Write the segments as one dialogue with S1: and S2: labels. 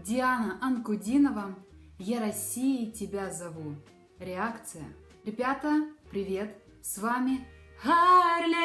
S1: Диана Анкудинова, «Я России тебя зову». Реакция. Ребята, привет! С вами Орлеанна.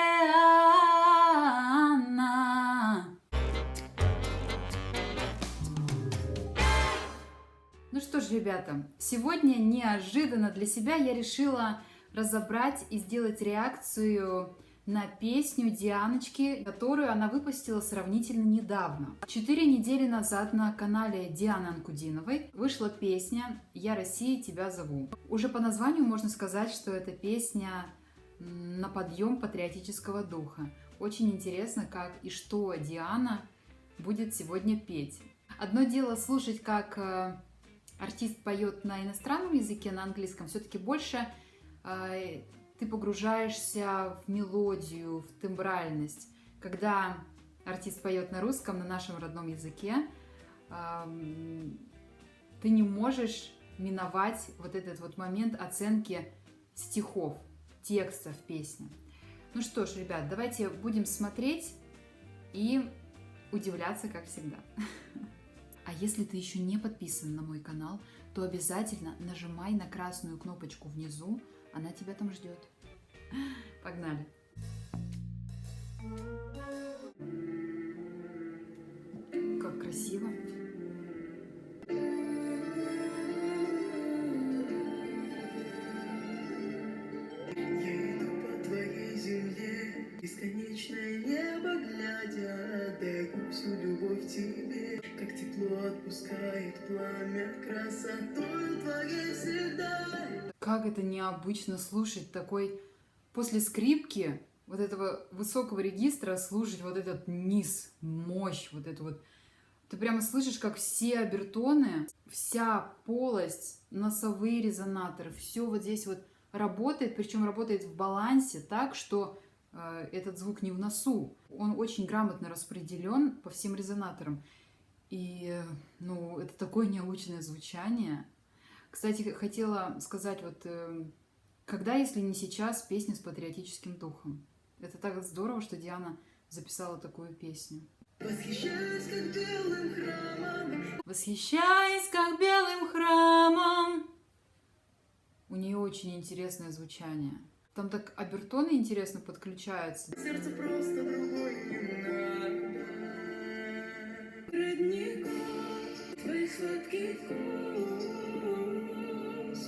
S1: Ну что ж, ребята, сегодня неожиданно для себя я решила разобрать и сделать реакцию на песню Дианочки, которую она выпустила сравнительно недавно. 4 недели назад на канале Дианы Анкудиновой вышла песня «Я России тебя зову». Уже по названию можно сказать, что это песня на подъем патриотического духа. Очень интересно, как и что Диана будет сегодня петь. Одно дело слушать, как артист поет на иностранном языке, на английском, все-таки больше ты погружаешься в мелодию, в тембральность. Когда артист поет на русском, на нашем родном языке, ты не можешь миновать вот этот вот момент оценки стихов, текста в песне. Ну что ж, ребят, давайте будем смотреть и удивляться, как всегда. А если ты еще не подписан на мой канал, то обязательно нажимай на красную кнопочку внизу, она тебя там ждет. Погнали! Как красиво!
S2: Я иду по твоей земле, бесконечное небо глядя, отдаю всю любовь тебе, как тепло отпускает пламя, красотою твоей всегда.
S1: Как это необычно слушать такой, после скрипки, вот этого высокого регистра, слушать вот этот низ, мощь, вот эту вот. Ты прямо слышишь, как все обертоны, вся полость, носовые резонаторы, все вот здесь вот работает, причем работает в балансе так, что этот звук не в носу. Он очень грамотно распределен по всем резонаторам. И, ну, это такое необычное звучание. Кстати, хотела сказать, вот когда, если не сейчас, песня с патриотическим духом. Это так здорово, что Диана записала такую песню.
S2: Восхищаюсь, как белым храмом.
S1: Восхищаясь, как белым храмом. У нее очень интересное звучание. Там так обертоны интересно подключаются.
S2: Сердце просто другой не надо. Родников, твой сладкий вкус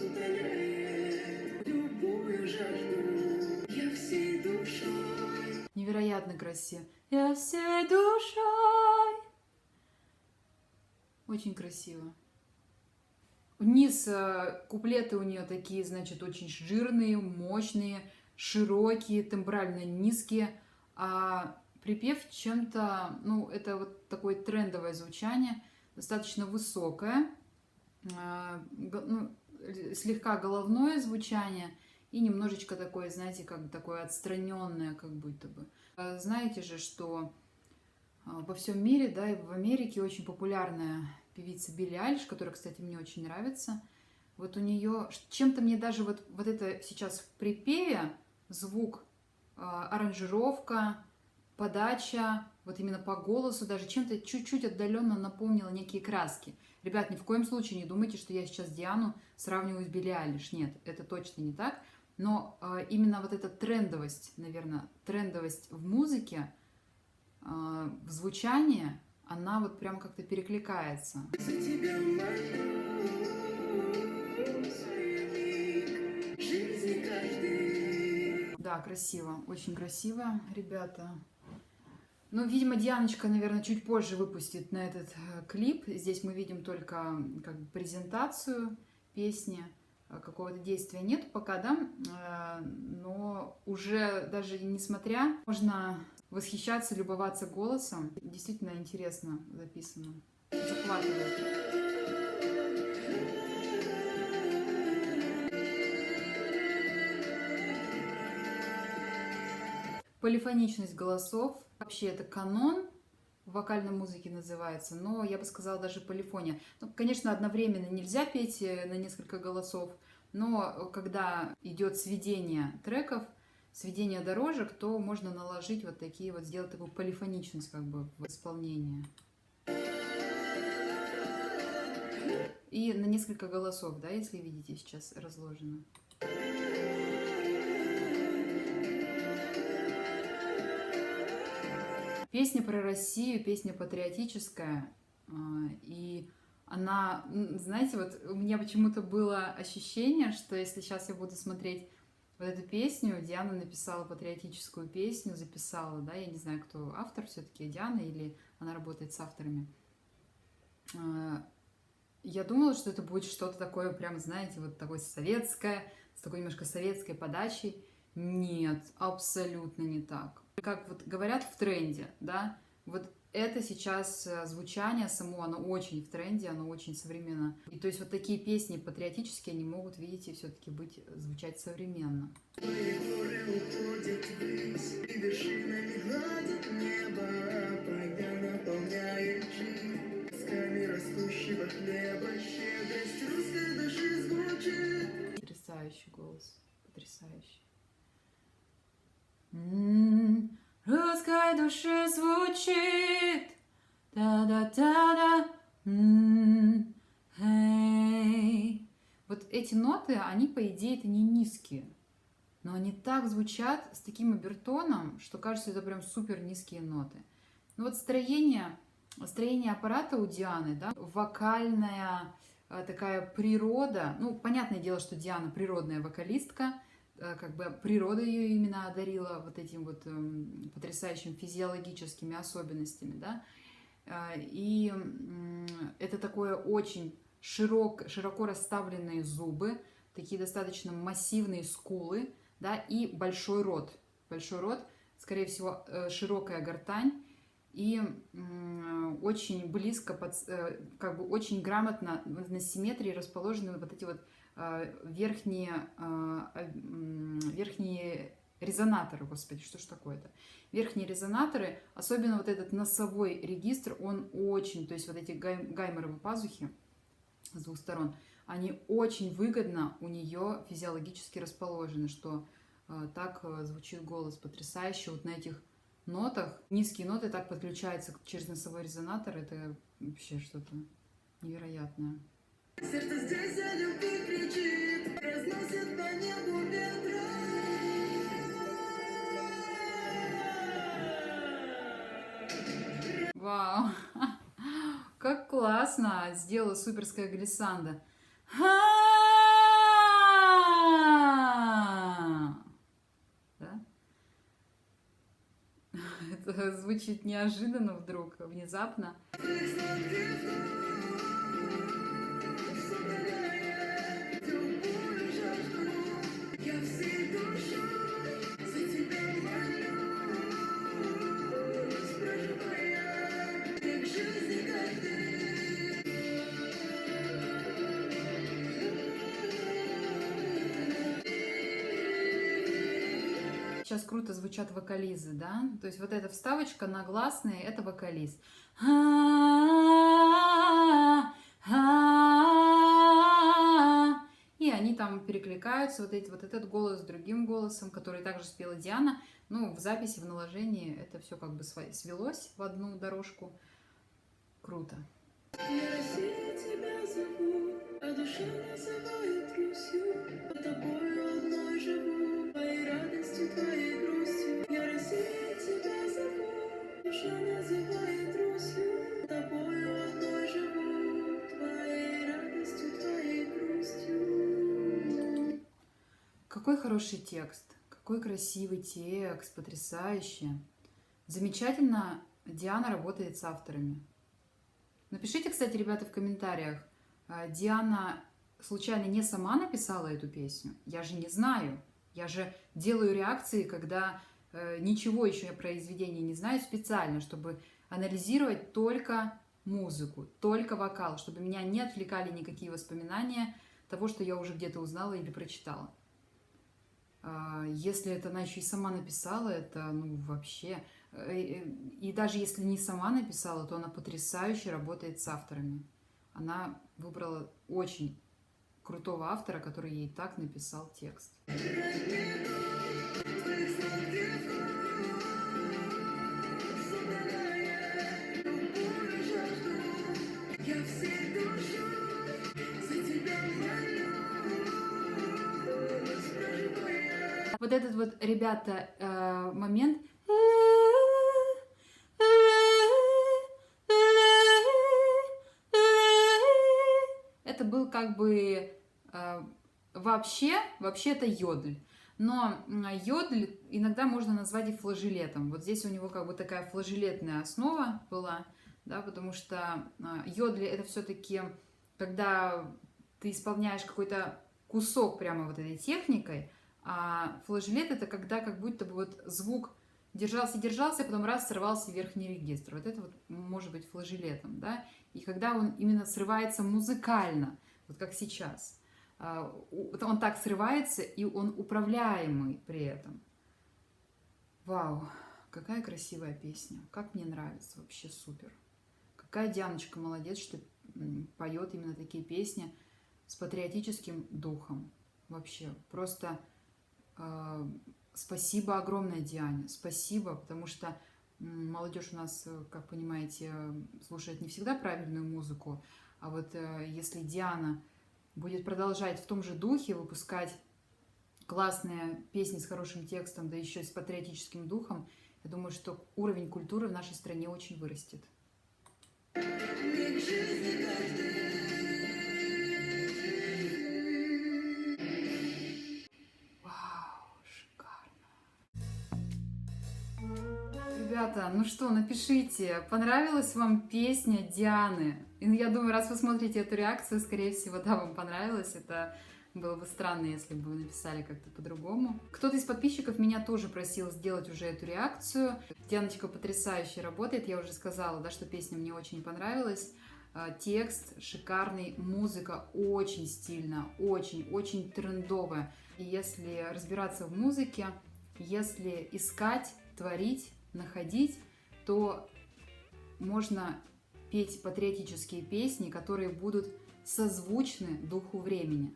S2: удаляет любую жажду. Я всей душой.
S1: Невероятно красиво. Я всей душой. Очень красиво. Вниз куплеты у нее такие, значит, очень жирные, мощные, широкие, тембрально низкие. А припев чем-то, ну, это вот такое трендовое звучание, достаточно высокое, ну, слегка головное звучание и немножечко такое, знаете, как такое отстраненное, как будто бы. Знаете же, что во всем мире, да, и в Америке очень популярная певица Билли Айлиш, которая, кстати, мне очень нравится. Вот у нее чем-то мне даже вот это сейчас в припеве звук, аранжировка, подача, вот именно по голосу, даже чем-то чуть-чуть отдаленно напомнила некие краски. Ребят, ни в коем случае не думайте, что я сейчас Диану сравниваю с Билли Айлиш. Нет, это точно не так. Но именно вот эта трендовость, наверное, трендовость в музыке, в звучании, она вот прям как-то перекликается.
S2: За тебя молю, свой миг жизни каждый.
S1: Да, красиво, очень красиво, ребята. Ну, видимо, Дианочка, наверное, чуть позже выпустит на этот клип. Здесь мы видим только как бы презентацию песни. Какого-то действия нет пока, да, но уже даже несмотря, можно восхищаться, любоваться голосом. Действительно интересно записано, захватывает. Полифоничность голосов, вообще это канон в вокальной музыке называется, но я бы сказала даже полифония. Ну, конечно, одновременно нельзя петь на несколько голосов, но когда идет сведение треков, сведение дорожек, то можно наложить вот такие вот, сделать такую полифоничность как бы в исполнении. и на несколько голосов, да, если видите, сейчас разложено. Песня про Россию, песня патриотическая, и она, знаете, вот у меня почему-то было ощущение, что если сейчас я буду смотреть вот эту песню, Диана написала патриотическую песню, записала, да, я не знаю, кто автор все-таки, Диана или она работает с авторами. Я думала, что это будет что-то такое, прям, знаете, вот такое советское, с такой немножко советской подачей. Нет, абсолютно не так. Как вот говорят в тренде, да, вот это сейчас звучание само, оно очень в тренде, оно очень современно. И то есть вот такие песни патриотические, они могут, видите, все-таки звучать современно.
S2: Твои горы уходят ввысь, и вершинами гладят небо, пройдя наполняет жизнь. Песками растущего хлеба щедрость русской души звучит.
S1: Потрясающий голос, потрясающий. Русской душе звучит, да-да-да-да, эй. Вот эти ноты, они, по идее, это не низкие, но они так звучат с таким обертоном, что кажется, это прям супер низкие ноты. Ну вот строение аппарата у Дианы, да, вокальная такая природа, ну, понятное дело, что Диана природная вокалистка, как бы природа ее именно одарила вот этим вот потрясающими физиологическими особенностями, да, и это такое очень широко расставленные зубы, такие достаточно массивные скулы, да, и большой рот, скорее всего, широкая гортань, и очень близко, как бы очень грамотно на симметрии расположены вот эти вот верхние резонаторы, господи, что ж такое-то? Верхние резонаторы, особенно вот этот носовой регистр, он очень, то есть вот эти гайморовые пазухи с двух сторон, они очень выгодно у нее физиологически расположены, что так звучит голос потрясающе. Вот на этих нотах, низкие ноты так подключаются через носовой резонатор, это вообще что-то невероятное.
S2: Сердце здесь о любви кричит, разносит по небу ветра.
S1: Вау! Как классно сделала суперская глиссанда. Да? Это звучит неожиданно вдруг, внезапно.
S2: Я всей душой за тебя молюсь, проживая в жизни каждый.
S1: Сейчас круто звучат вокализы, да? То есть вот эта вставочка на гласные, это вокализ. И они там перекликаются, вот этот голос с другим голосом, который также спела Диана. Ну, в записи, в наложении это все как бы свелось в одну дорожку. Круто.
S2: Я Россия тебя зову, а душа называет Русью. Под тобою одной живу, твоей радостью, твоей грустью. Я Россия тебя зову, душа называет Русью. Под тобою одной живу, твоей радостью, твоей грустью.
S1: Какой хороший текст, какой красивый текст, потрясающе. Замечательно Диана работает с авторами. Напишите, кстати, ребята, в комментариях, Диана случайно не сама написала эту песню? Я же не знаю. Я же делаю реакции, когда ничего еще о произведении не знаю, специально, чтобы анализировать только музыку, только вокал, чтобы меня не отвлекали никакие воспоминания того, что я уже где-то узнала или прочитала. Если это она еще и сама написала, это ну вообще... И даже если не сама написала, то она потрясающе работает с авторами. Она выбрала очень крутого автора, который ей так написал текст.
S2: Я всей душой
S1: Вот этот вот, ребята, момент. Это был как бы вообще это йодль. Но йодль иногда можно назвать и флажолетом. Вот здесь у него как бы такая флажолетная основа была, да, потому что йодли это все-таки, когда ты исполняешь какой-то кусок прямо вот этой техникой, а флажолет это когда как будто бы вот звук держался, а потом раз сорвался в верхний регистр. Вот это вот может быть флажолетом, да. И когда он именно срывается музыкально, вот как сейчас, он так срывается, и он управляемый при этом. Вау, какая красивая песня, как мне нравится, вообще супер. Какая Дианочка молодец, что поет именно такие песни с патриотическим духом. Вообще, просто спасибо огромное Диане, спасибо, потому что молодежь у нас, как понимаете, слушает не всегда правильную музыку, а вот если Диана будет продолжать в том же духе выпускать классные песни с хорошим текстом, да еще и с патриотическим духом, я думаю, что уровень культуры в нашей стране очень вырастет. Вау, шикарно. Ребята, ну что, напишите, понравилась вам песня Дианы? И я думаю, раз вы смотрите эту реакцию, скорее всего, да, вам понравилось. Это было бы странно, если бы вы написали как-то по-другому. Кто-то из подписчиков меня тоже просил сделать уже эту реакцию. Дианочка потрясающе работает, я уже сказала, да, что песня мне очень понравилась. Текст шикарный, музыка очень стильная, очень трендовая. И если разбираться в музыке, если искать, творить, находить, то можно петь патриотические песни, которые будут созвучны духу времени.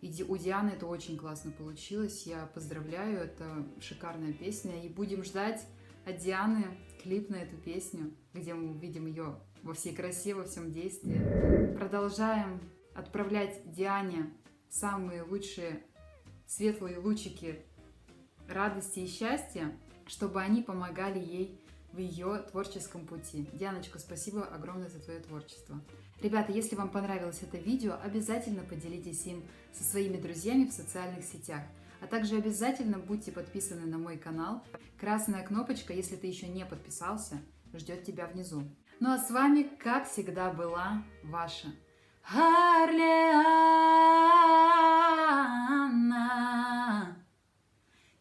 S1: И у Дианы это очень классно получилось. Я поздравляю, это шикарная песня. И будем ждать от Дианы клип на эту песню, где мы увидим ее во всей красе, во всем действии. Продолжаем отправлять Диане самые лучшие светлые лучики радости и счастья, чтобы они помогали ей в ее творческом пути. Дианочка, спасибо огромное за твое творчество. Ребята, если вам понравилось это видео, обязательно поделитесь им со своими друзьями в социальных сетях. А также обязательно будьте подписаны на мой канал. Красная кнопочка, если ты еще не подписался, ждет тебя внизу. Ну а с вами, как всегда, была ваша Орлеанна,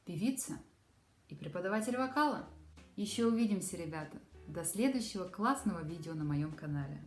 S1: певица и преподаватель вокала. Еще увидимся, ребята. До следующего классного видео на моем канале.